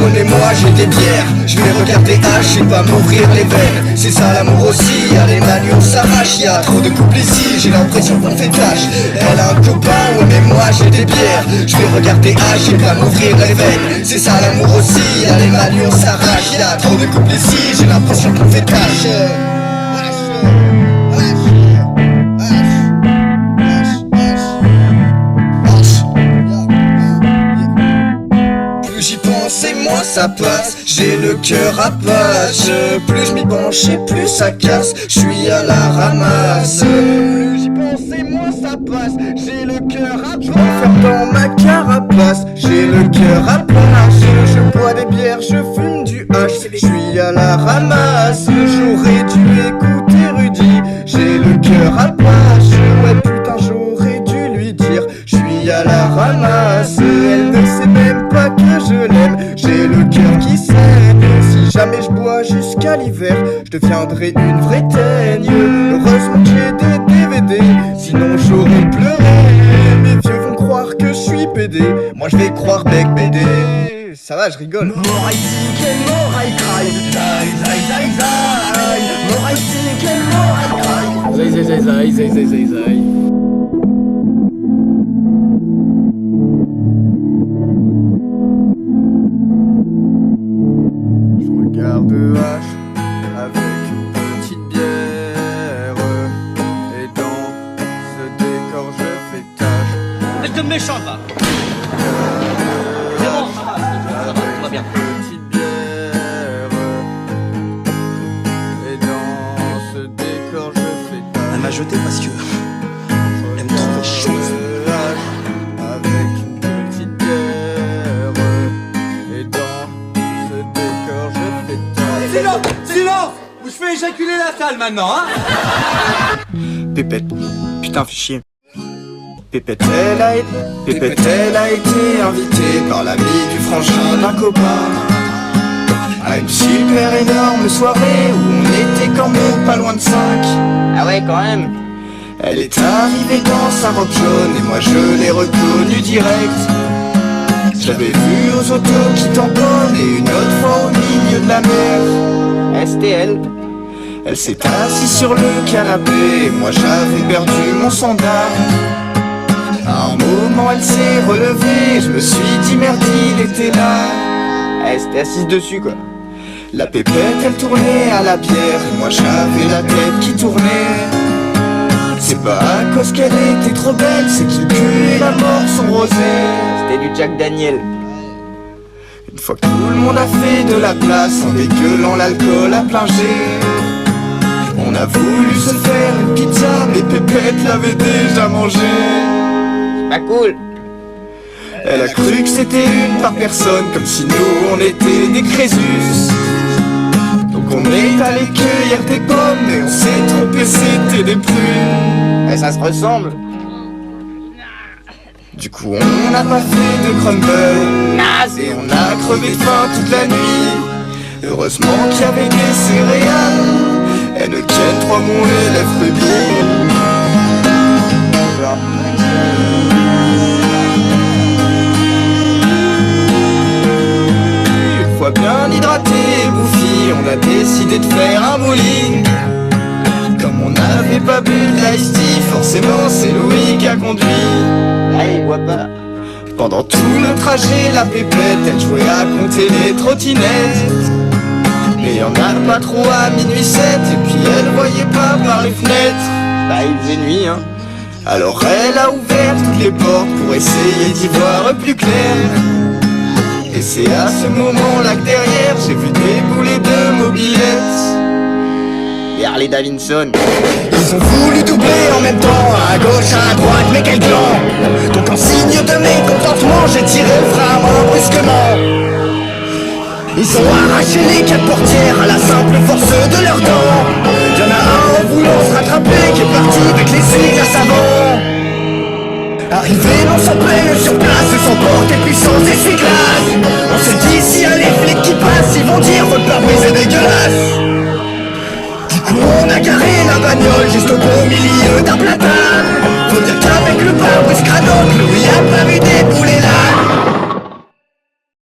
donnez-moi, j'ai des bières. Je vais regarder H et pas m'ouvrir les veines. C'est ça l'amour aussi, y'a les manues on s'arrache. Y'a trop de couples ici, j'ai l'impression qu'on fait tâche. Elle a un copain, ouais mais moi j'ai des bières. Je vais regarder H et pas m'ouvrir les veines. C'est ça l'amour aussi, y'a les manues on s'arrache. Y'a trop de couples ici, j'ai l'impression qu'on fait tâche. C'est moins ça passe, j'ai le cœur à page. Plus je m'y penche et plus ça casse, je suis à la ramasse. Plus j'y pense et moins ça passe, j'ai le cœur à page. Je m'enferme dans ma carapace, j'ai le cœur à page. Je bois des bières, je fume du hache, je suis à la ramasse. J'aurais dû écouter Rudy, j'ai le cœur à page. Ouais putain j'aurais dû lui dire, je suis à la ramasse. Elle ne sait même pas que je l'aime, j'ai le cœur qui saigne. Si jamais je bois jusqu'à l'hiver, je deviendrai une vraie teigne. Heureusement que j'ai des DVD, sinon j'aurais pleuré. Mes vieux vont croire que je suis pédé, moi je vais croire bec BD. Ça va, je rigole. More I seek and more I cry. Zai zai zai zai. More I seek and more I cry. Zai zai zai zai zai zai zai zai. Regarde H avec une petite bière. Et dans ce décor je fais tâche. Reste méchant va. C'est bon, ça va bien. Petite bière. Et dans ce décor je fais tâche. Elle m'a jeté parce que elle aime trop les choses. Avec une petite bière. Et dans ce décor je fais tâche. Silence, silence. Vous faites éjaculer la salle maintenant, hein. Pépette, putain fais chier. Pépette, Elle a été invitée par l'ami du frangin d'un copain à une super énorme soirée où on était quand même pas loin de 5. Ah ouais, quand même. Elle est arrivée dans sa robe jaune et moi je l'ai reconnue direct. Je l'avais vue aux autos qui tamponnent et une autre fois au milieu de la mer. STL. Elle s'est assise sur le canapé et moi j'avais perdu mon sandal. À un moment elle s'est relevée et je me suis dit merde il était là. Elle s'était assise dessus quoi. La pépette elle tournait à la bière et moi j'avais la tête qui tournait. C'est pas à cause qu'elle était trop belle, c'est que le cul et la mort sont rosés. C'était du Jack Daniel. Une fois que tout le monde a fait de la place en dégueulant l'alcool à plein jet, on a voulu se faire une pizza mais pépette l'avait déjà mangée. Pas cool. Elle a cru que c'était une par personne, comme si nous on était des Crésus. Donc on est allé cueillir des pommes, mais on s'est trompé, c'était des prunes. Et ça se ressemble. Du coup on n'a pas fait de crumble, Naze. et on a crevé de faim toute la nuit. Heureusement qu'il y avait des céréales, et ne ken 3 mon élève rubis. Une fois bien hydraté et bouffi, on a décidé de faire un bowling. Comme on n'avait pas bu de l'ice tea, forcément c'est Louis qui a conduit. Ah, il boit pas. Pendant tout le trajet, la pépette, elle jouait à compter les trottinettes. Mais y'en a pas trop à minuit 7, et puis elle voyait pas par les fenêtres. Bah, il faisait nuit, hein. Alors elle a ouvert toutes les portes pour essayer d'y voir plus clair. Et c'est à ce moment-là que derrière, j'ai vu débouler 2 mobilettes. Et Harley Davidson. Ils ont voulu doubler en même temps, à gauche, à droite, mais quel plan! Donc en signe de mécontentement, j'ai tiré le frein à main brusquement. Ils ont arraché les 4 portières à la simple force de leurs dents. Y'en a un en voulant se rattraper qui est parti avec les glaces avant. Arrivé non sans peine sur place, sans porte et puissance essuie-glace. On se dit s'il y a les flics qui passent, ils vont dire votre pare-brise est dégueulasse. Du coup on a garé la bagnole juste au beau milieu d'un platane. Faut dire qu'un